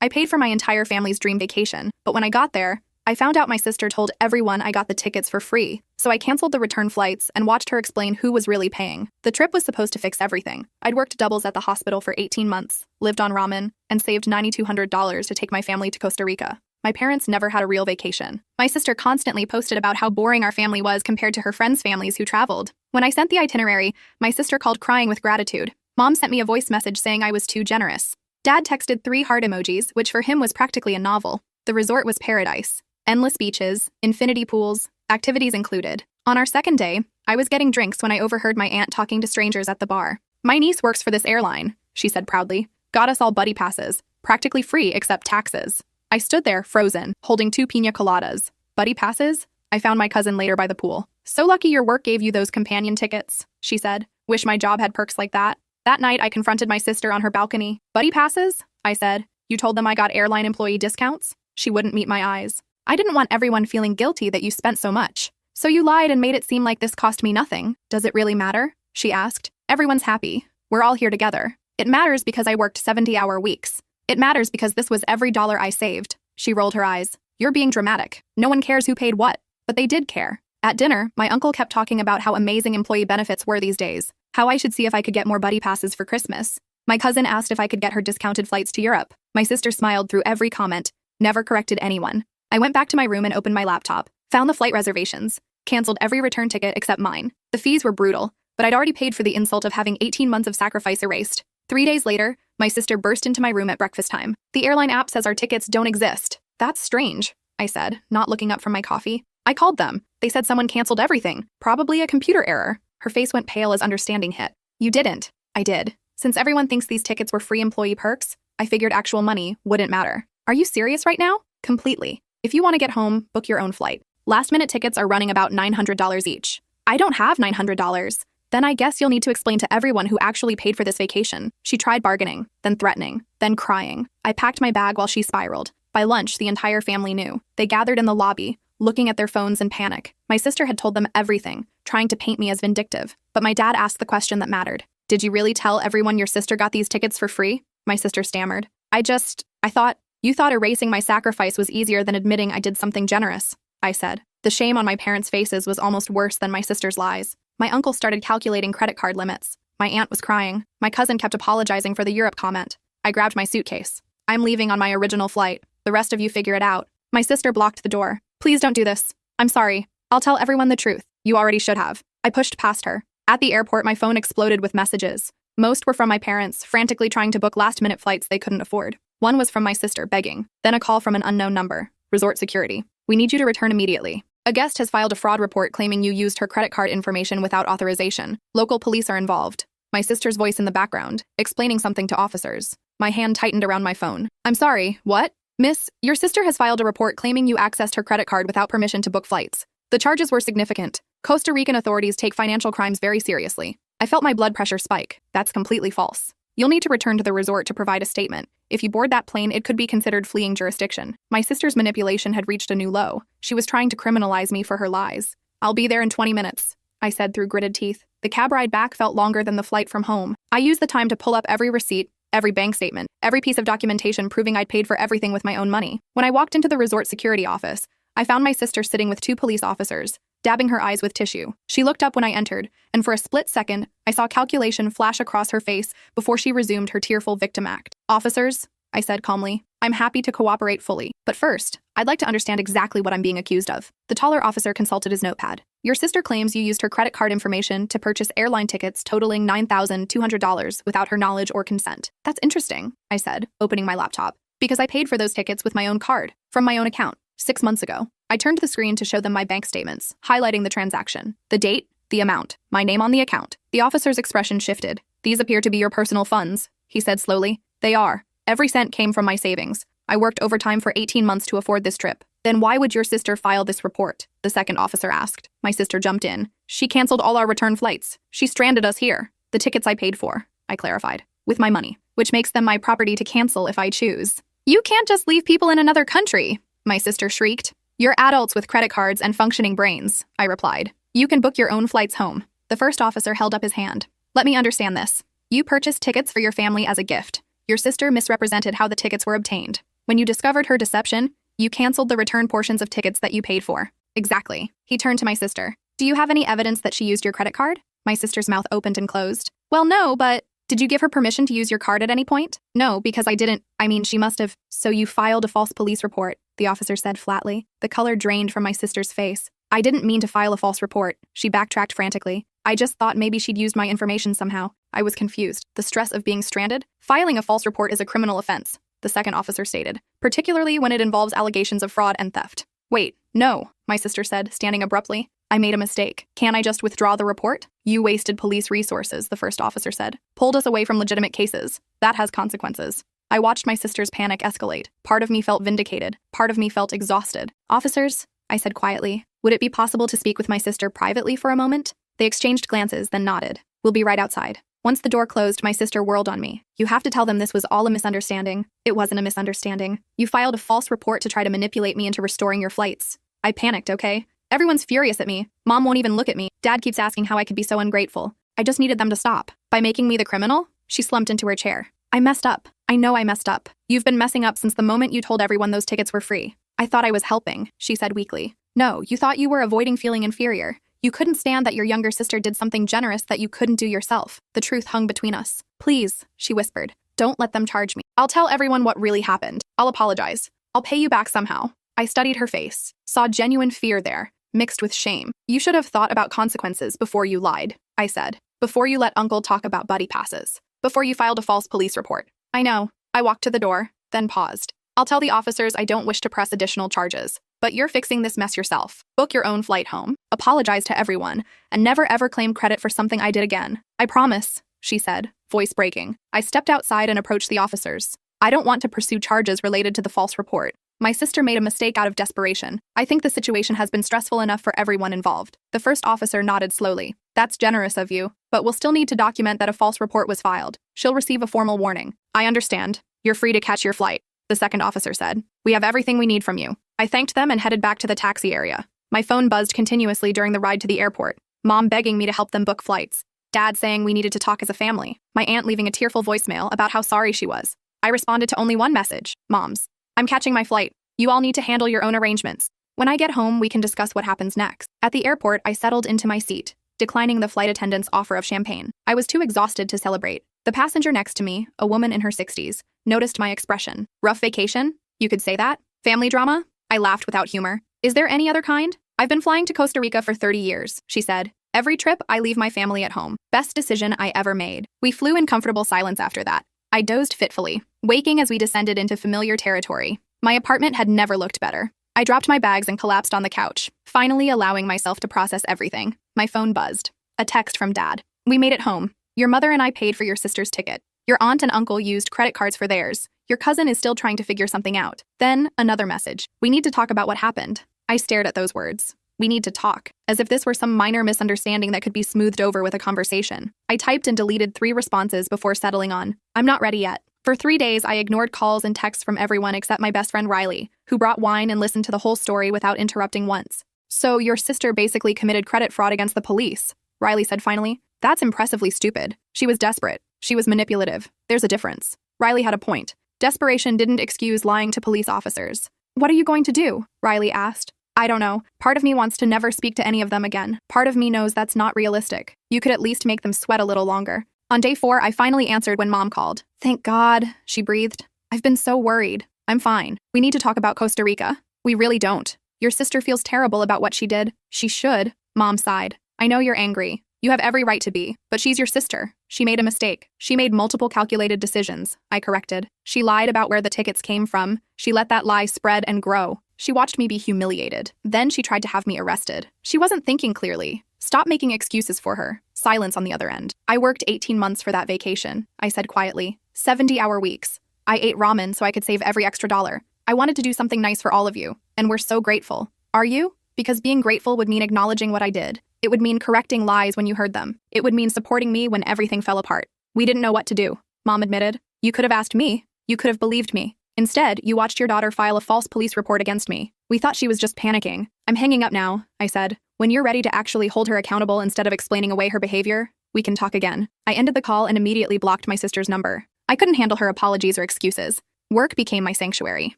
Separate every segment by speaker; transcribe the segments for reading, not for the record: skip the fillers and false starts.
Speaker 1: I paid for my entire family's dream vacation, but when I got there, I found out my sister told everyone I got the tickets for free, so I canceled the return flights and watched her explain who was really paying. The trip was supposed to fix everything. I'd worked doubles at the hospital for 18 months, lived on ramen, and saved $9,200 to take my family to Costa Rica. My parents never had a real vacation. My sister constantly posted about how boring our family was compared to her friends' families who traveled. When I sent the itinerary, my sister called crying with gratitude. Mom sent me a voice message saying I was too generous. Dad texted 3 heart emojis, which for him was practically a novel. The resort was paradise. Endless beaches, infinity pools, activities included. On our second day, I was getting drinks when I overheard my aunt talking to strangers at the bar. My niece works for this airline, she said proudly. Got us all buddy passes, practically free except taxes. I stood there, frozen, holding 2 piña coladas. Buddy passes? I found my cousin later by the pool. So lucky your work gave you those companion tickets, she said. Wish my job had perks like that. That night, I confronted my sister on her balcony. Buddy passes? I said. You told them I got airline employee discounts? She wouldn't meet my eyes. I didn't want everyone feeling guilty that you spent so much. So you lied and made it seem like this cost me nothing. Does it really matter? She asked. Everyone's happy. We're all here together. It matters because I worked 70-hour weeks. It matters because this was every dollar I saved. She rolled her eyes. You're being dramatic. No one cares who paid what. But they did care. At dinner, my uncle kept talking about how amazing employee benefits were these days, how I should see if I could get more buddy passes for Christmas. My cousin asked if I could get her discounted flights to Europe. My sister smiled through every comment, never corrected anyone. I went back to my room and opened my laptop, found the flight reservations, canceled every return ticket except mine. The fees were brutal, but I'd already paid for the insult of having 18 months of sacrifice erased. 3 days later, my sister burst into my room at breakfast time. The airline app says our tickets don't exist. That's strange, I said, not looking up from my coffee. I called them. They said someone canceled everything, probably a computer error. Her face went pale as understanding hit. You didn't. I did. Since everyone thinks these tickets were free employee perks, I figured actual money wouldn't matter. Are you serious right now? Completely. If you want to get home, book your own flight. Last-minute tickets are running about $900 each. I don't have $900. Then I guess you'll need to explain to everyone who actually paid for this vacation. She tried bargaining, then threatening, then crying. I packed my bag while she spiraled. By lunch, the entire family knew. They gathered in the lobby, looking at their phones in panic. My sister had told them everything, trying to paint me as vindictive. But my dad asked the question that mattered. Did you really tell everyone your sister got these tickets for free? My sister stammered. I thought, you thought erasing my sacrifice was easier than admitting I did something generous, I said. The shame on my parents' faces was almost worse than my sister's lies. My uncle started calculating credit card limits. My aunt was crying. My cousin kept apologizing for the Europe comment. I grabbed my suitcase. I'm leaving on my original flight. The rest of you figure it out. My sister blocked the door. Please don't do this. I'm sorry. I'll tell everyone the truth. You already should have. I pushed past her. At the airport, my phone exploded with messages. Most were from my parents, frantically trying to book last-minute flights they couldn't afford. One was from my sister, begging. Then a call from an unknown number. Resort security. We need you to return immediately. A guest has filed a fraud report claiming you used her credit card information without authorization. Local police are involved. My sister's voice in the background, explaining something to officers. My hand tightened around my phone. I'm sorry, what? Miss, your sister has filed a report claiming you accessed her credit card without permission to book flights. The charges were significant. Costa Rican authorities take financial crimes very seriously. I felt my blood pressure spike. That's completely false. You'll need to return to the resort to provide a statement. If you board that plane, it could be considered fleeing jurisdiction. My sister's manipulation had reached a new low. She was trying to criminalize me for her lies. I'll be there in 20 minutes, I said through gritted teeth. The cab ride back felt longer than the flight from home. I used the time to pull up every receipt, every bank statement, every piece of documentation proving I'd paid for everything with my own money. When I walked into the resort security office, I found my sister sitting with 2 police officers, dabbing her eyes with tissue. She looked up when I entered, and for a split second, I saw calculation flash across her face before she resumed her tearful victim act. Officers, I said calmly, I'm happy to cooperate fully. But first, I'd like to understand exactly what I'm being accused of. The taller officer consulted his notepad. Your sister claims you used her credit card information to purchase airline tickets totaling $9,200 without her knowledge or consent. That's interesting, I said, opening my laptop, because I paid for those tickets with my own card, from my own account, 6 months ago. I turned the screen to show them my bank statements, highlighting the transaction, the date, the amount, my name on the account. The officer's expression shifted. These appear to be your personal funds, he said slowly. They are. Every cent came from my savings. I worked overtime for 18 months to afford this trip. Then why would your sister file this report? The second officer asked. My sister jumped in. She canceled all our return flights. She stranded us here. The tickets I paid for, I clarified, with my money, which makes them my property to cancel if I choose. You can't just leave people in another country, my sister shrieked. You're adults with credit cards and functioning brains, I replied. You can book your own flights home. The first officer held up his hand. Let me understand this. You purchased tickets for your family as a gift. Your sister misrepresented how the tickets were obtained. When you discovered her deception, you canceled the return portions of tickets that you paid for. Exactly. He turned to my sister. Do you have any evidence that she used your credit card? My sister's mouth opened and closed. Well, no, but did you give her permission to use your card at any point? No, because I didn't. I mean, she must have. So you filed a false police report, the officer said flatly. The color drained from my sister's face. I didn't mean to file a false report. She backtracked frantically. I just thought maybe she'd used my information somehow. I was confused. The stress of being stranded? Filing a false report is a criminal offense, the second officer stated, particularly when it involves allegations of fraud and theft. Wait, no, my sister said, standing abruptly. I made a mistake. Can't I just withdraw the report? You wasted police resources, the first officer said. Pulled us away from legitimate cases. That has consequences. I watched my sister's panic escalate. Part of me felt vindicated. Part of me felt exhausted. Officers, I said quietly, would it be possible to speak with my sister privately for a moment? They exchanged glances, then nodded. We'll be right outside. Once the door closed, my sister whirled on me. You have to tell them this was all a misunderstanding. It wasn't a misunderstanding. You filed a false report to try to manipulate me into restoring your flights. I panicked, okay? Everyone's furious at me. Mom won't even look at me. Dad keeps asking how I could be so ungrateful. I just needed them to stop. By making me the criminal? She slumped into her chair. I messed up. I know I messed up. You've been messing up since the moment you told everyone those tickets were free. I thought I was helping, she said weakly. No, you thought you were avoiding feeling inferior. You couldn't stand that your younger sister did something generous that you couldn't do yourself. The truth hung between us. Please, she whispered. Don't let them charge me. I'll tell everyone what really happened. I'll apologize. I'll pay you back somehow. I studied her face, saw genuine fear there, mixed with shame. You should have thought about consequences before you lied, I said. Before you let Uncle talk about buddy passes. Before you filed a false police report. I know. I walked to the door, then paused. I'll tell the officers I don't wish to press additional charges. But you're fixing this mess yourself. Book your own flight home. Apologize to everyone. And never ever claim credit for something I did again. I promise, she said, voice breaking. I stepped outside and approached the officers. I don't want to pursue charges related to the false report. My sister made a mistake out of desperation. I think the situation has been stressful enough for everyone involved. The first officer nodded slowly. That's generous of you, but we'll still need to document that a false report was filed. She'll receive a formal warning. I understand. You're free to catch your flight, the second officer said. We have everything we need from you. I thanked them and headed back to the taxi area. My phone buzzed continuously during the ride to the airport. Mom begging me to help them book flights. Dad saying we needed to talk as a family. My aunt leaving a tearful voicemail about how sorry she was. I responded to only one message. Mom's. I'm catching my flight. You all need to handle your own arrangements. When I get home, we can discuss what happens next. At the airport, I settled into my seat, declining the flight attendant's offer of champagne. I was too exhausted to celebrate. The passenger next to me, a woman in her 60s, noticed my expression. Rough vacation? You could say that? Family drama? I laughed without humor. Is there any other kind? I've been flying to Costa Rica for 30 years, she said. Every trip, I leave my family at home. Best decision I ever made. We flew in comfortable silence after that. I dozed fitfully, waking as we descended into familiar territory. My apartment had never looked better. I dropped my bags and collapsed on the couch, finally allowing myself to process everything. My phone buzzed. A text from Dad. We made it home. Your mother and I paid for your sister's ticket. Your aunt and uncle used credit cards for theirs. Your cousin is still trying to figure something out. Then, another message. We need to talk about what happened. I stared at those words. We need to talk, as if this were some minor misunderstanding that could be smoothed over with a conversation. I typed and deleted 3 responses before settling on, I'm not ready yet. For 3 days, I ignored calls and texts from everyone except my best friend Riley, who brought wine and listened to the whole story without interrupting once. So your sister basically committed credit fraud against the police, Riley said finally. That's impressively stupid. She was desperate. She was manipulative. There's a difference. Riley had a point. Desperation didn't excuse lying to police officers. What are you going to do? Riley asked. I don't know. Part of me wants to never speak to any of them again. Part of me knows that's not realistic. You could at least make them sweat a little longer. On day 4, I finally answered when Mom called. Thank God, she breathed. I've been so worried. I'm fine. We need to talk about Costa Rica. We really don't. Your sister feels terrible about what she did. She should. Mom sighed. I know you're angry. You have every right to be, but she's your sister. She made a mistake. She made multiple calculated decisions, I corrected. She lied about where the tickets came from. She let that lie spread and grow. She watched me be humiliated. Then she tried to have me arrested. She wasn't thinking clearly. Stop making excuses for her. Silence on the other end. I worked 18 months for that vacation, I said quietly. 70-hour weeks. I ate ramen so I could save every extra dollar. I wanted to do something nice for all of you, and we're so grateful. Are you? Because being grateful would mean acknowledging what I did. It would mean correcting lies when you heard them. It would mean supporting me when everything fell apart. We didn't know what to do, Mom admitted. You could have asked me. You could have believed me. Instead, you watched your daughter file a false police report against me. We thought she was just panicking. I'm hanging up now, I said. When you're ready to actually hold her accountable instead of explaining away her behavior, we can talk again. I ended the call and immediately blocked my sister's number. I couldn't handle her apologies or excuses. Work became my sanctuary.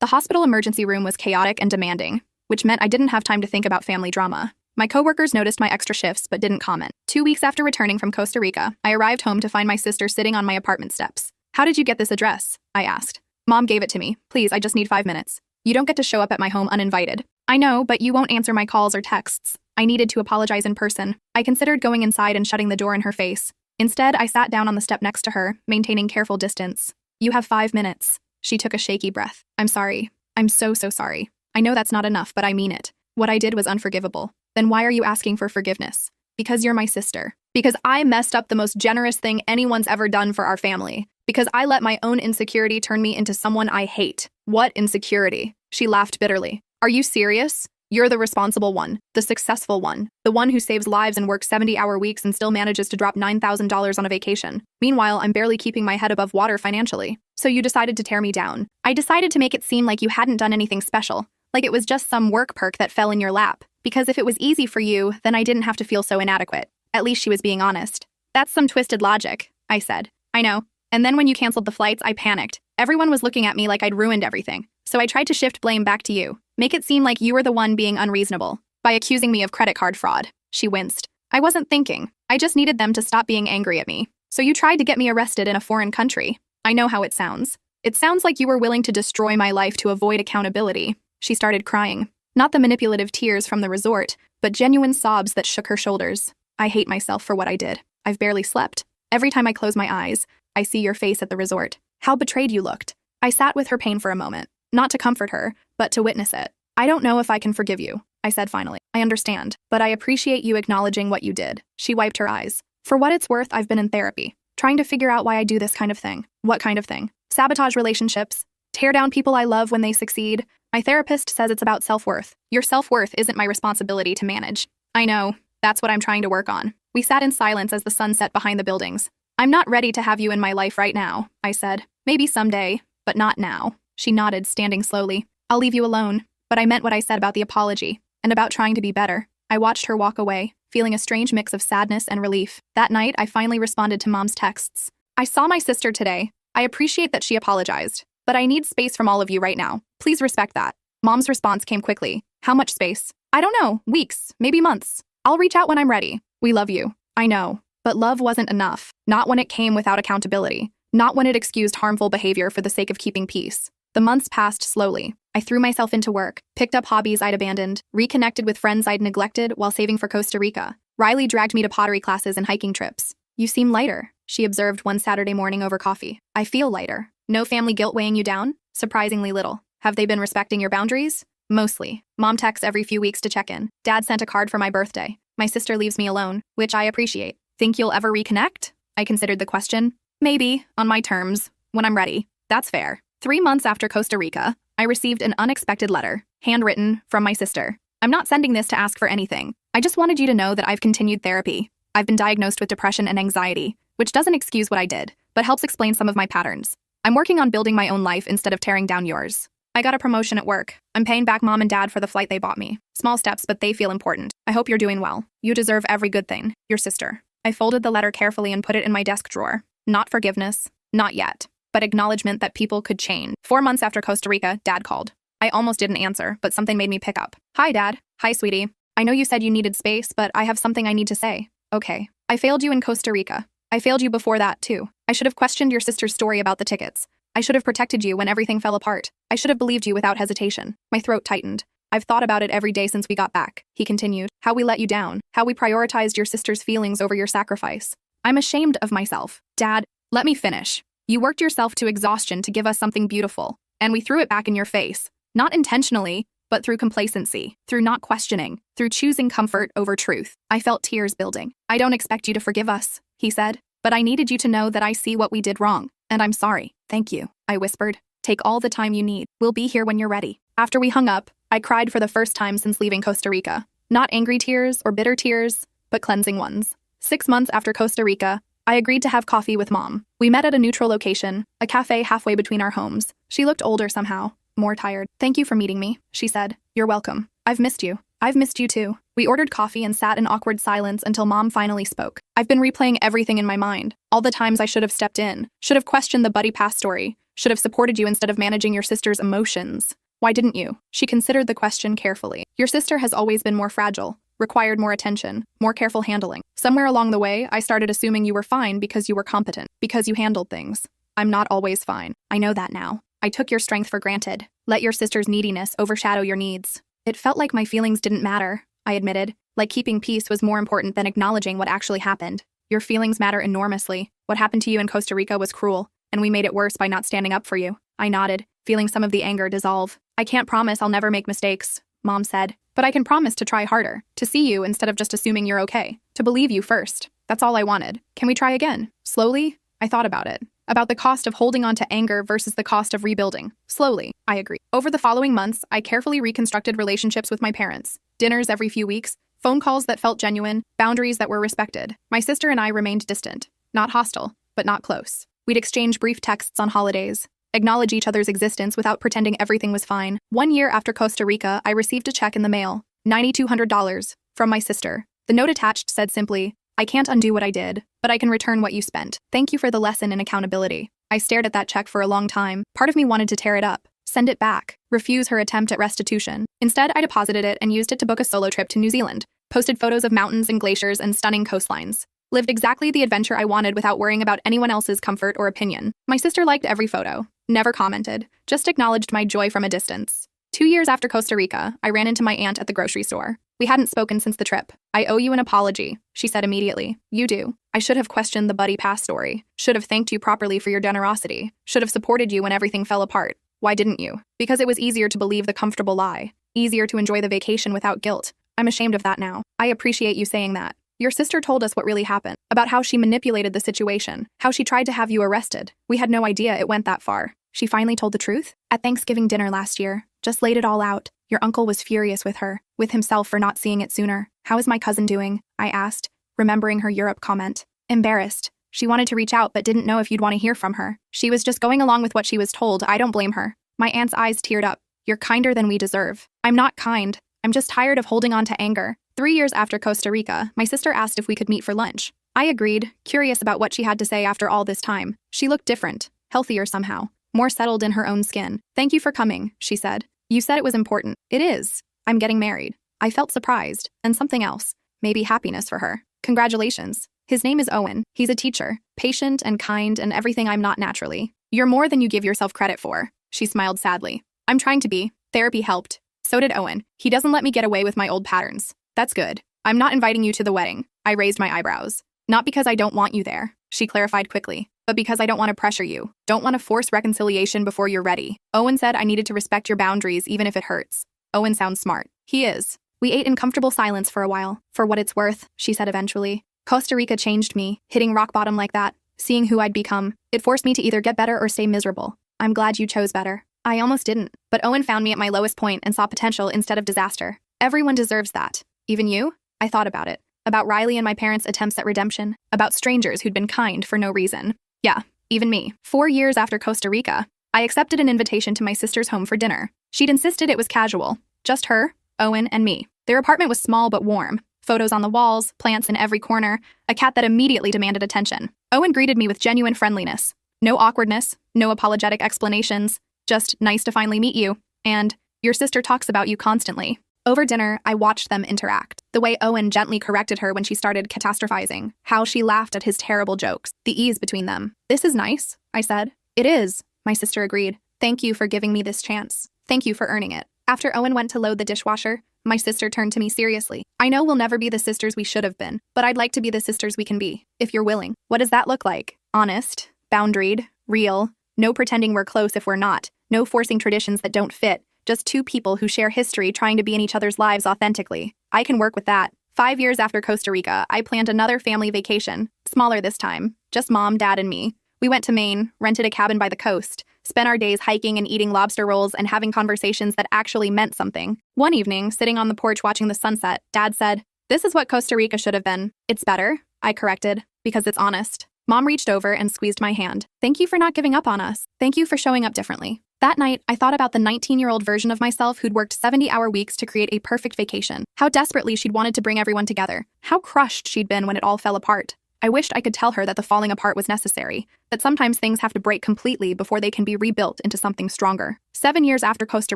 Speaker 1: The hospital emergency room was chaotic and demanding, which meant I didn't have time to think about family drama. My coworkers noticed my extra shifts but didn't comment. 2 weeks after returning from Costa Rica, I arrived home to find my sister sitting on my apartment steps. "How did you get this address?" I asked. "Mom gave it to me. Please, I just need 5 minutes. You don't get to show up at my home uninvited." "I know, but you won't answer my calls or texts." I needed to apologize in person. I considered going inside and shutting the door in her face. Instead, I sat down on the step next to her, maintaining careful distance. "You have 5 minutes." She took a shaky breath. "I'm sorry. I'm so sorry. I know that's not enough, but I mean it. What I did was unforgivable." "Then why are you asking for forgiveness?" "Because you're my sister. Because I messed up the most generous thing anyone's ever done for our family. Because I let my own insecurity turn me into someone I hate." "What insecurity?" She laughed bitterly. "Are you serious? You're the responsible one, the successful one, the one who saves lives and works 70-hour weeks and still manages to drop $9,000 on a vacation. Meanwhile, I'm barely keeping my head above water financially. So you decided to tear me down. I decided to make it seem like you hadn't done anything special, like it was just some work perk that fell in your lap. Because if it was easy for you, then I didn't have to feel so inadequate." At least she was being honest. "That's some twisted logic," I said. "I know. And then when you canceled the flights, I panicked. Everyone was looking at me like I'd ruined everything. So I tried to shift blame back to you. Make it seem like you were the one being unreasonable. By accusing me of credit card fraud." She winced. "I wasn't thinking. I just needed them to stop being angry at me. So you tried to get me arrested in a foreign country. I know how it sounds. It sounds like you were willing to destroy my life to avoid accountability." She started crying. Not the manipulative tears from the resort, but genuine sobs that shook her shoulders. "I hate myself for what I did. I've barely slept. Every time I close my eyes, I see your face at the resort. How betrayed you looked." I sat with her pain for a moment, not to comfort her, but to witness it. "I don't know if I can forgive you," I said finally. "I understand, but I appreciate you acknowledging what you did." She wiped her eyes. "For what it's worth, I've been in therapy, trying to figure out why I do this kind of thing." "What kind of thing?" "Sabotage relationships. Tear down people I love when they succeed. My therapist says it's about self-worth. Your self-worth isn't my responsibility to manage." "I know. That's what I'm trying to work on." We sat in silence as the sun set behind the buildings. "I'm not ready to have you in my life right now," I said. "Maybe someday, but not now." She nodded, standing slowly. "I'll leave you alone." But I meant what I said about the apology, and about trying to be better. I watched her walk away, feeling a strange mix of sadness and relief. That night, I finally responded to Mom's texts. "I saw my sister today. I appreciate that she apologized, but I need space from all of you right now. Please respect that." Mom's response came quickly. "How much space?" "I don't know. Weeks, maybe months. I'll reach out when I'm ready." "We love you." "I know. But love wasn't enough. Not when it came without accountability. Not when it excused harmful behavior for the sake of keeping peace." The months passed slowly. I threw myself into work, picked up hobbies I'd abandoned, reconnected with friends I'd neglected while saving for Costa Rica. Riley dragged me to pottery classes and hiking trips. "You seem lighter," she observed one Saturday morning over coffee. "I feel lighter." "No family guilt weighing you down?" "Surprisingly little." "Have they been respecting your boundaries?" "Mostly. Mom texts every few weeks to check in. Dad sent a card for my birthday. My sister leaves me alone, which I appreciate." "Think you'll ever reconnect?" I considered the question. "Maybe, on my terms, when I'm ready." "That's fair." 3 months after Costa Rica, I received an unexpected letter, handwritten, from my sister. "I'm not sending this to ask for anything. I just wanted you to know that I've continued therapy. I've been diagnosed with depression and anxiety, which doesn't excuse what I did, but helps explain some of my patterns. I'm working on building my own life instead of tearing down yours. I got a promotion at work. I'm paying back Mom and Dad for the flight they bought me. Small steps, but they feel important. I hope you're doing well. You deserve every good thing. Your sister." I folded the letter carefully and put it in my desk drawer. Not forgiveness. Not yet. But acknowledgement that people could change. 4 months after Costa Rica, Dad called. I almost didn't answer, but something made me pick up. "Hi, Dad." "Hi, sweetie. I know you said you needed space, but I have something I need to say." "Okay. I failed you in Costa Rica. I failed you before that, too. I should have questioned your sister's story about the tickets. I should have protected you when everything fell apart. I should have believed you without hesitation." My throat tightened. "I've thought about it every day since we got back," he continued. "How we let you down. How we prioritized your sister's feelings over your sacrifice. I'm ashamed of myself." "Dad, let me finish. You worked yourself to exhaustion to give us something beautiful, and we threw it back in your face. Not intentionally, but through complacency, through not questioning, through choosing comfort over truth." I felt tears building. "I don't expect you to forgive us," he said, "but I needed you to know that I see what we did wrong, and I'm sorry." "Thank you," I whispered. "Take all the time you need. We'll be here when you're ready." After we hung up, I cried for the first time since leaving Costa Rica. Not angry tears or bitter tears, but cleansing ones. 6 months after Costa Rica, I agreed to have coffee with Mom. We met at a neutral location, a cafe halfway between our homes. She looked older somehow, more tired. "Thank you for meeting me," she said. "You're welcome. I've missed you." "I've missed you too." We ordered coffee and sat in awkward silence until Mom finally spoke. I've been replaying everything in my mind. All the times I should have stepped in, should have questioned the buddy pass story, Should have supported you instead of managing your sister's emotions. Why didn't you? She considered the question carefully. Your sister has always been more fragile, required more attention, more careful handling. Somewhere along the way, I started assuming you were fine because you were competent, because you handled things. I'm not always fine. I know that now. I took your strength for granted. Let your sister's neediness overshadow your needs. It felt like my feelings didn't matter, I admitted. Like keeping peace was more important than acknowledging what actually happened. Your feelings matter enormously. What happened to you in Costa Rica was cruel, and we made it worse by not standing up for you. I nodded, feeling some of the anger dissolve. I can't promise I'll never make mistakes, Mom said. But I can promise to try harder, to see you instead of just assuming you're okay, to believe you first. That's all I wanted. Can we try again? Slowly? I thought about it. About the cost of holding on to anger versus the cost of rebuilding. Slowly, I agree. Over the following months, I carefully reconstructed relationships with my parents. Dinners every few weeks, phone calls that felt genuine, boundaries that were respected. My sister and I remained distant. Not hostile, but not close. We'd exchange brief texts on holidays, acknowledge each other's existence without pretending everything was fine. 1 year after Costa Rica, I received a check in the mail, $9,200, from my sister. The note attached said simply, I can't undo what I did, but I can return what you spent. Thank you for the lesson in accountability. I stared at that check for a long time. Part of me wanted to tear it up, send it back, refuse her attempt at restitution. Instead, I deposited it and used it to book a solo trip to New Zealand, posted photos of mountains and glaciers and stunning coastlines. Lived exactly the adventure I wanted without worrying about anyone else's comfort or opinion. My sister liked every photo, never commented, just acknowledged my joy from a distance. 2 years after Costa Rica, I ran into my aunt at the grocery store. We hadn't spoken since the trip. I owe you an apology, she said immediately. You do. I should have questioned the buddy pass story. Should have thanked you properly for your generosity. Should have supported you when everything fell apart. Why didn't you? Because it was easier to believe the comfortable lie. Easier to enjoy the vacation without guilt. I'm ashamed of that now. I appreciate you saying that. Your sister told us what really happened, about how she manipulated the situation, how she tried to have you arrested. We had no idea it went that far. She finally told the truth? At Thanksgiving dinner last year, just laid it all out. Your uncle was furious with her, with himself for not seeing it sooner. How is my cousin doing? I asked, remembering her Europe comment. Embarrassed. She wanted to reach out but didn't know if you'd want to hear from her. She was just going along with what she was told. I don't blame her. My aunt's eyes teared up. You're kinder than we deserve. I'm not kind. I'm just tired of holding on to anger. 3 years after Costa Rica, my sister asked if we could meet for lunch. I agreed, curious about what she had to say after all this time. She looked different, healthier somehow, more settled in her own skin. Thank you for coming, she said. You said it was important. It is. I'm getting married. I felt surprised, and something else, maybe happiness for her. Congratulations. His name is Owen. He's a teacher, patient and kind and everything I'm not naturally. You're more than you give yourself credit for. She smiled sadly. I'm trying to be. Therapy helped. So did Owen. He doesn't let me get away with my old patterns. That's good. I'm not inviting you to the wedding. I raised my eyebrows. Not because I don't want you there, she clarified quickly, but because I don't want to pressure you. Don't want to force reconciliation before you're ready. Owen said I needed to respect your boundaries even if it hurts. Owen sounds smart. He is. We ate in comfortable silence for a while. For what it's worth, she said eventually. Costa Rica changed me, hitting rock bottom like that, seeing who I'd become. It forced me to either get better or stay miserable. I'm glad you chose better. I almost didn't, but Owen found me at my lowest point and saw potential instead of disaster. Everyone deserves that. Even you? I thought about it. About Riley and my parents' attempts at redemption. About strangers who'd been kind for no reason. Yeah, even me. 4 years after Costa Rica, I accepted an invitation to my sister's home for dinner. She'd insisted it was casual. Just her, Owen, and me. Their apartment was small but warm. Photos on the walls, plants in every corner, a cat that immediately demanded attention. Owen greeted me with genuine friendliness. No awkwardness, no apologetic explanations, just nice to finally meet you, and your sister talks about you constantly. Over dinner, I watched them interact. The way Owen gently corrected her when she started catastrophizing, how she laughed at his terrible jokes, the ease between them. This is nice, I said. It is, my sister agreed. Thank you for giving me this chance. Thank you for earning it. After Owen went to load the dishwasher, my sister turned to me seriously. I know we'll never be the sisters we should have been, but I'd like to be the sisters we can be, if you're willing. What does that look like? Honest, boundaried, real, no pretending we're close if we're not, no forcing traditions that don't fit, just two people who share history trying to be in each other's lives authentically. I can work with that. 5 years after Costa Rica, I planned another family vacation, smaller this time, just Mom, Dad, and me. We went to Maine, rented a cabin by the coast, spent our days hiking and eating lobster rolls and having conversations that actually meant something. One evening, sitting on the porch watching the sunset, Dad said, "This is what Costa Rica should have been." It's better, I corrected, because it's honest. Mom reached over and squeezed my hand. Thank you for not giving up on us. Thank you for showing up differently. That night, I thought about the 19-year-old version of myself who'd worked 70-hour weeks to create a perfect vacation. How desperately she'd wanted to bring everyone together. How crushed she'd been when it all fell apart. I wished I could tell her that the falling apart was necessary, that sometimes things have to break completely before they can be rebuilt into something stronger. 7 years after Costa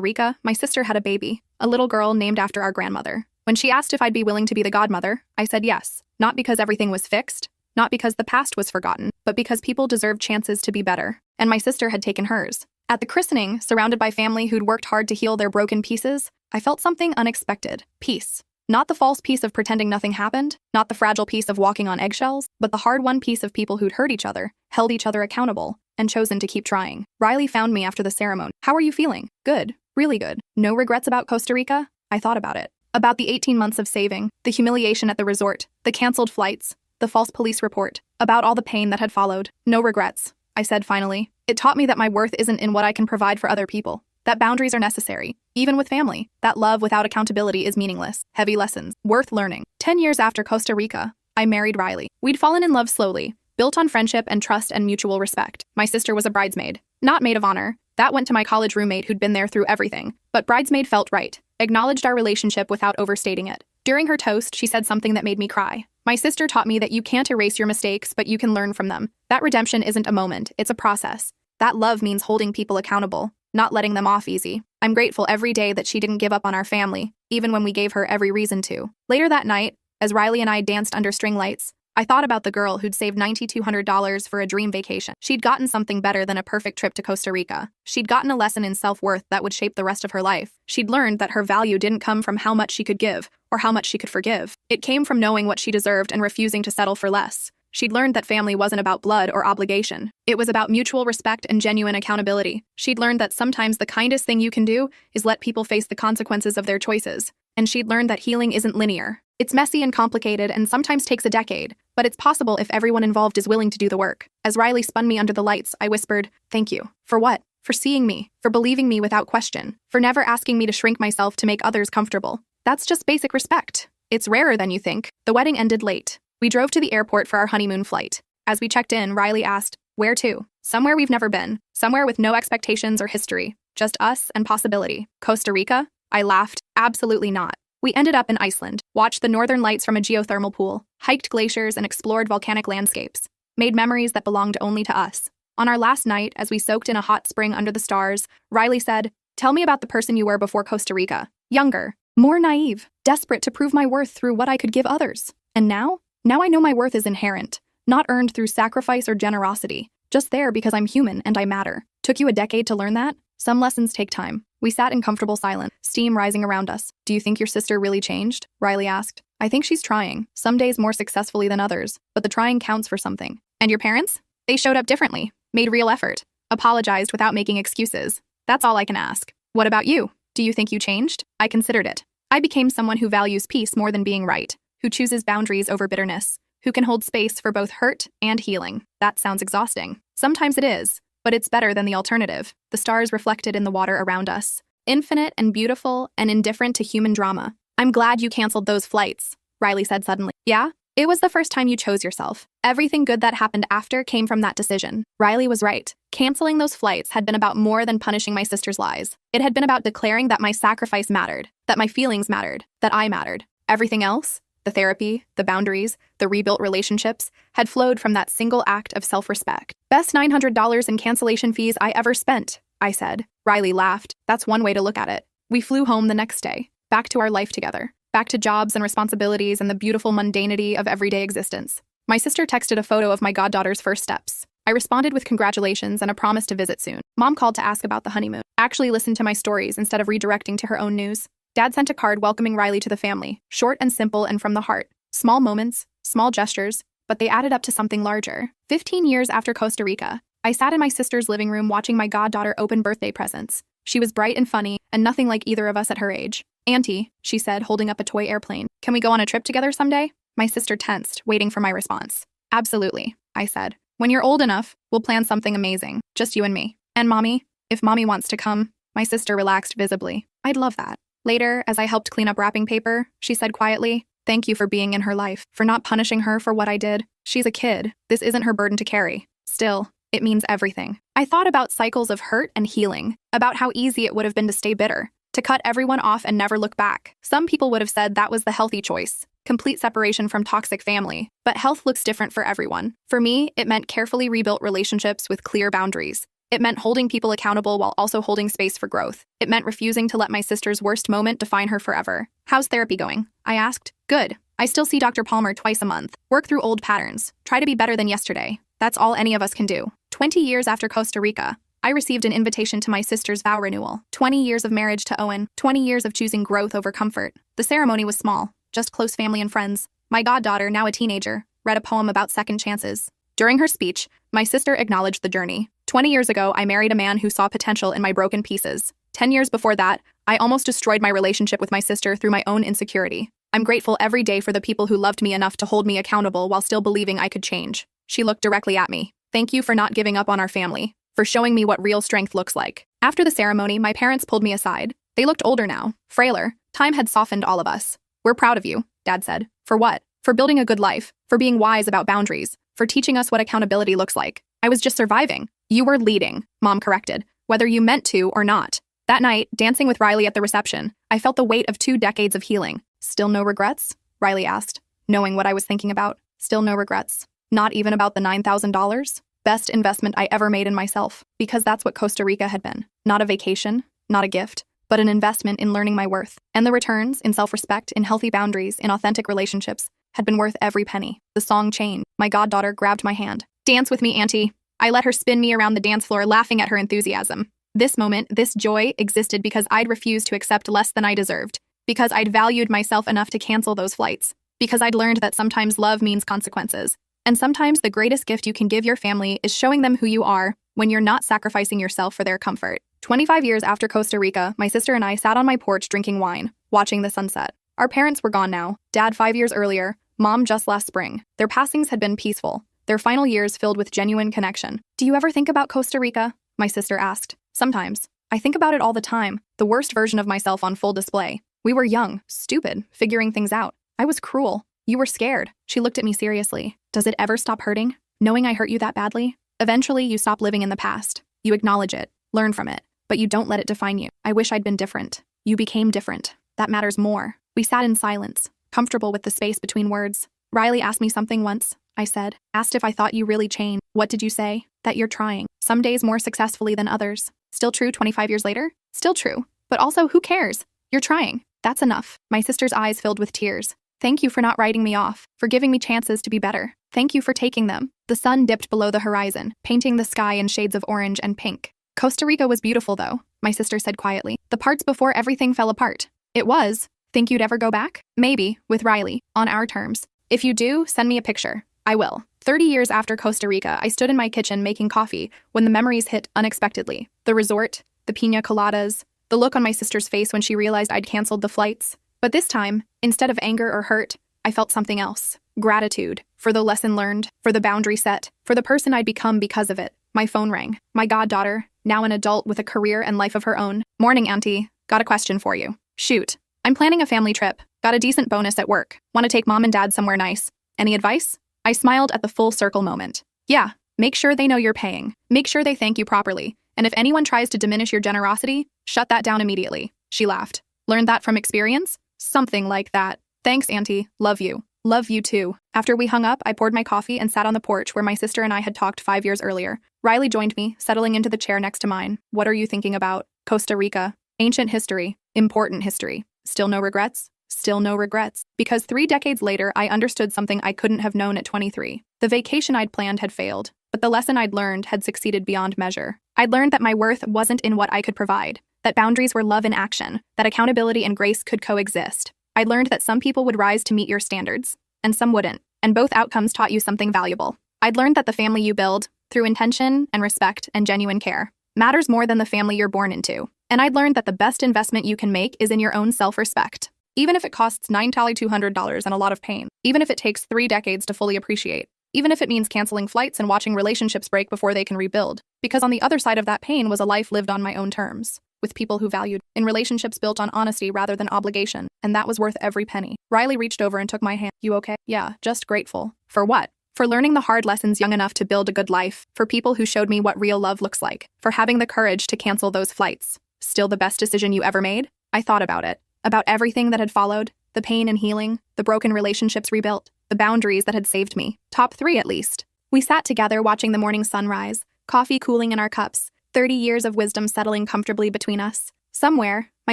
Speaker 1: Rica, my sister had a baby, a little girl named after our grandmother. When she asked if I'd be willing to be the godmother, I said yes. Not because everything was fixed, not because the past was forgotten, but because people deserved chances to be better. And my sister had taken hers. At the christening, surrounded by family who'd worked hard to heal their broken pieces, I felt something unexpected. Peace. Not the false piece of pretending nothing happened, not the fragile piece of walking on eggshells, but the hard-won piece of people who'd hurt each other, held each other accountable, and chosen to keep trying. Riley found me after the ceremony. "How are you feeling?" "Good. Really good." "No regrets about Costa Rica?" I thought about it. About the 18 months of saving, the humiliation at the resort, the canceled flights, the false police report, about all the pain that had followed. "No regrets," I said finally. It taught me that my worth isn't in what I can provide for other people, that boundaries are necessary, even with family, that love without accountability is meaningless. Heavy lessons, worth learning. 10 years after Costa Rica, I married Riley. We'd fallen in love slowly, built on friendship and trust and mutual respect. My sister was a bridesmaid, not maid of honor. That went to my college roommate who'd been there through everything. But bridesmaid felt right, acknowledged our relationship without overstating it. During her toast, she said something that made me cry. My sister taught me that you can't erase your mistakes, but you can learn from them. That redemption isn't a moment, it's a process. That love means holding people accountable, not letting them off easy. I'm grateful every day that she didn't give up on our family, even when we gave her every reason to. Later that night, as Riley and I danced under string lights, I thought about the girl who'd saved $9,200 for a dream vacation. She'd gotten something better than a perfect trip to Costa Rica. She'd gotten a lesson in self-worth that would shape the rest of her life. She'd learned that her value didn't come from how much she could give or how much she could forgive. It came from knowing what she deserved and refusing to settle for less. She'd learned that family wasn't about blood or obligation. It was about mutual respect and genuine accountability. She'd learned that sometimes the kindest thing you can do is let people face the consequences of their choices. And she'd learned that healing isn't linear. It's messy and complicated and sometimes takes a decade, but it's possible if everyone involved is willing to do the work. As Riley spun me under the lights, I whispered, "Thank you." For what? For seeing me, for believing me without question, for never asking me to shrink myself to make others comfortable. That's just basic respect. It's rarer than you think. The wedding ended late. We drove to the airport for our honeymoon flight. As we checked in, Riley asked, "Where to?" "Somewhere we've never been. Somewhere with no expectations or history. Just us and possibility." "Costa Rica?" I laughed. "Absolutely not." We ended up in Iceland, watched the northern lights from a geothermal pool, hiked glaciers and explored volcanic landscapes, made memories that belonged only to us. On our last night, as we soaked in a hot spring under the stars, Riley said, "Tell me about the person you were before Costa Rica." Younger, more naive, desperate to prove my worth through what I could give others. And now? Now I know my worth is inherent, not earned through sacrifice or generosity, just there because I'm human and I matter. Took you a decade to learn that? Some lessons take time. We sat in comfortable silence, steam rising around us. "Do you think your sister really changed?" Riley asked. "I think she's trying, some days more successfully than others, but the trying counts for something." "And your parents?" "They showed up differently, made real effort, apologized without making excuses. That's all I can ask." "What about you? Do you think you changed?" I considered it. I became someone who values peace more than being right, who chooses boundaries over bitterness, who can hold space for both hurt and healing. That sounds exhausting. Sometimes it is, but it's better than the alternative. The stars reflected in the water around us, infinite and beautiful and indifferent to human drama. "I'm glad you canceled those flights," Riley said suddenly. "Yeah? It was the first time you chose yourself. Everything good that happened after came from that decision." Riley was right. Canceling those flights had been about more than punishing my sister's lies. It had been about declaring that my sacrifice mattered, that my feelings mattered, that I mattered. Everything else, the therapy, the boundaries, the rebuilt relationships, had flowed from that single act of self-respect. "Best $900 in cancellation fees I ever spent," I said. Riley laughed. "That's one way to look at it." We flew home the next day, back to our life together, back to jobs and responsibilities and the beautiful mundanity of everyday existence. My sister texted a photo of my goddaughter's first steps. I responded with congratulations and a promise to visit soon. Mom called to ask about the honeymoon, actually listened to my stories instead of redirecting to her own news. Dad sent a card welcoming Riley to the family, short and simple and from the heart. Small moments, small gestures, but they added up to something larger. 15 years after Costa Rica, I sat in my sister's living room watching my goddaughter open birthday presents. She was bright and funny, and nothing like either of us at her age. "Auntie," she said, holding up a toy airplane, "can we go on a trip together someday?" My sister tensed, waiting for my response. "Absolutely," I said. "When you're old enough, we'll plan something amazing, just you and me. And Mommy, if Mommy wants to come." My sister relaxed visibly. "I'd love that." Later, as I helped clean up wrapping paper, she said quietly, "Thank you for being in her life, for not punishing her for what I did. She's a kid. This isn't her burden to carry. Still, it means everything." I thought about cycles of hurt and healing, about how easy it would have been to stay bitter, to cut everyone off and never look back. Some people would have said that was the healthy choice. complete separation from toxic family. But health looks different for everyone. For me, it meant carefully rebuilt relationships with clear boundaries. It meant holding people accountable while also holding space for growth. It meant refusing to let my sister's worst moment define her forever. "How's therapy going?" I asked. "Good. I still see Dr. Palmer twice a month. Work through old patterns. Try to be better than yesterday. That's all any of us can do." 20 years after Costa Rica, I received an invitation to my sister's vow renewal. 20 years of marriage to Owen. 20 years of choosing growth over comfort. The ceremony was small, just close family and friends. My goddaughter, now a teenager, read a poem about second chances. During her speech, my sister acknowledged the journey. 20 years ago, I married a man who saw potential in my broken pieces. 10 years before that, I almost destroyed my relationship with my sister through my own insecurity. I'm grateful every day for the people who loved me enough to hold me accountable while still believing I could change. She looked directly at me. "Thank you for not giving up on our family, for showing me what real strength looks like." After the ceremony, my parents pulled me aside. They looked older now, frailer. Time had softened all of us. "We're proud of you," Dad said. "For what?" "For building a good life, for being wise about boundaries, for teaching us what accountability looks like." I was just surviving. "You were leading," Mom corrected, "whether you meant to or not." That night, dancing with Riley at the reception, I felt the weight of 2 decades of healing. "Still no regrets?" Riley asked, knowing what I was thinking about. Still no regrets. Not even about the $9,000? Best investment I ever made in myself, because that's what Costa Rica had been. Not a vacation, not a gift, but an investment in learning my worth. And the returns, in self-respect, in healthy boundaries, in authentic relationships, had been worth every penny. The song changed. My goddaughter grabbed my hand. "Dance with me, Auntie." I let her spin me around the dance floor, laughing at her enthusiasm. This moment, this joy, existed because I'd refused to accept less than I deserved. Because I'd valued myself enough to cancel those flights. Because I'd learned that sometimes love means consequences. And sometimes the greatest gift you can give your family is showing them who you are when you're not sacrificing yourself for their comfort. 25 years after Costa Rica, my sister and I sat on my porch drinking wine, watching the sunset. Our parents were gone now. Dad 5 years earlier, Mom just last spring. Their passings had been peaceful, their final years filled with genuine connection. "Do you ever think about Costa Rica?" my sister asked. "Sometimes. I think about it all the time, the worst version of myself on full display. We were young, stupid, figuring things out. I was cruel. You were scared." She looked at me seriously. "Does it ever stop hurting? Knowing I hurt you that badly?" "Eventually, you stop living in the past. You acknowledge it, learn from it, but you don't let it define you. I wish I'd been different. You became different. That matters more." We sat in silence, comfortable with the space between words. "Riley asked me something once," I said. "Asked if I thought you really changed." "What did you say?" "That you're trying. Some days more successfully than others." Still true 25 years later? Still true. But also, who cares? You're trying. That's enough. My sister's eyes filled with tears. "Thank you for not writing me off, for giving me chances to be better. Thank you for taking them." The sun dipped below the horizon, painting the sky in shades of orange and pink. "Costa Rica was beautiful, though," my sister said quietly. "The parts before everything fell apart." "It was. Think you'd ever go back?" "Maybe, with Riley, on our terms. If you do, send me a picture." "I will." 30 years after Costa Rica, I stood in my kitchen making coffee when the memories hit unexpectedly. The resort, the piña coladas, the look on my sister's face when she realized I'd canceled the flights. But this time, instead of anger or hurt, I felt something else. Gratitude. For the lesson learned, for the boundary set, for the person I'd become because of it. My phone rang. My goddaughter, now an adult with a career and life of her own. "Morning, Auntie. Got a question for you." "Shoot." "I'm planning a family trip. Got a decent bonus at work. Want to take Mom and Dad somewhere nice. Any advice?" I smiled at the full circle moment. "Yeah, make sure they know you're paying. Make sure they thank you properly. And if anyone tries to diminish your generosity, shut that down immediately." She laughed. "Learned that from experience?" "Something like that." "Thanks, Auntie. Love you." "Love you too." After we hung up, I poured my coffee and sat on the porch where my sister and I had talked 5 years earlier. Riley joined me, settling into the chair next to mine. "What are you thinking about?" "Costa Rica. Ancient history. Important history. Still no regrets?" Still no regrets. Because 3 decades later, I understood something I couldn't have known at 23. The vacation I'd planned had failed, but the lesson I'd learned had succeeded beyond measure. I'd learned that my worth wasn't in what I could provide, that boundaries were love in action, that accountability and grace could coexist. I'd learned that some people would rise to meet your standards, and some wouldn't, and both outcomes taught you something valuable. I'd learned that the family you build, through intention and respect and genuine care, matters more than the family you're born into. And I'd learned that the best investment you can make is in your own self-respect. Even if it costs $9,200 and a lot of pain. Even if it takes 3 decades to fully appreciate. Even if it means canceling flights and watching relationships break before they can rebuild. Because on the other side of that pain was a life lived on my own terms. With people who valued, in relationships built on honesty rather than obligation. And that was worth every penny. Riley reached over and took my hand. "You okay?" "Yeah, just grateful." "For what?" "For learning the hard lessons young enough to build a good life. For people who showed me what real love looks like. For having the courage to cancel those flights." "Still the best decision you ever made?" I thought about it. About everything that had followed, The pain and healing, the broken relationships rebuilt, the boundaries that had saved me. Top 3 at least. We sat together watching the morning sunrise, coffee cooling in our cups, 30 years of wisdom settling comfortably between us. Somewhere, my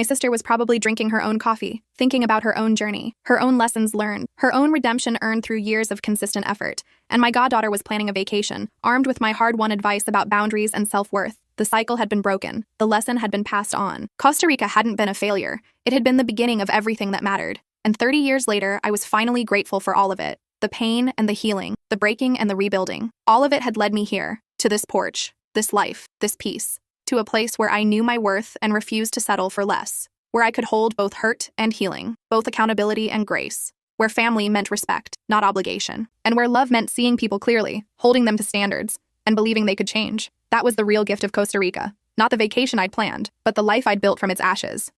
Speaker 1: sister was probably drinking her own coffee, thinking about her own journey, her own lessons learned, her own redemption earned through years of consistent effort. And my goddaughter was planning a vacation, armed with my hard-won advice about boundaries and self-worth. The cycle had been broken. The lesson had been passed on. Costa Rica hadn't been a failure. It had been the beginning of everything that mattered. And 30 years later, I was finally grateful for all of it. The pain and the healing, the breaking and the rebuilding. All of it had led me here, to this porch, this life, this peace, to a place where I knew my worth and refused to settle for less, where I could hold both hurt and healing, both accountability and grace, where family meant respect, not obligation, and where love meant seeing people clearly, holding them to standards, and believing they could change. That was the real gift of Costa Rica. Not the vacation I'd planned, but the life I'd built from its ashes.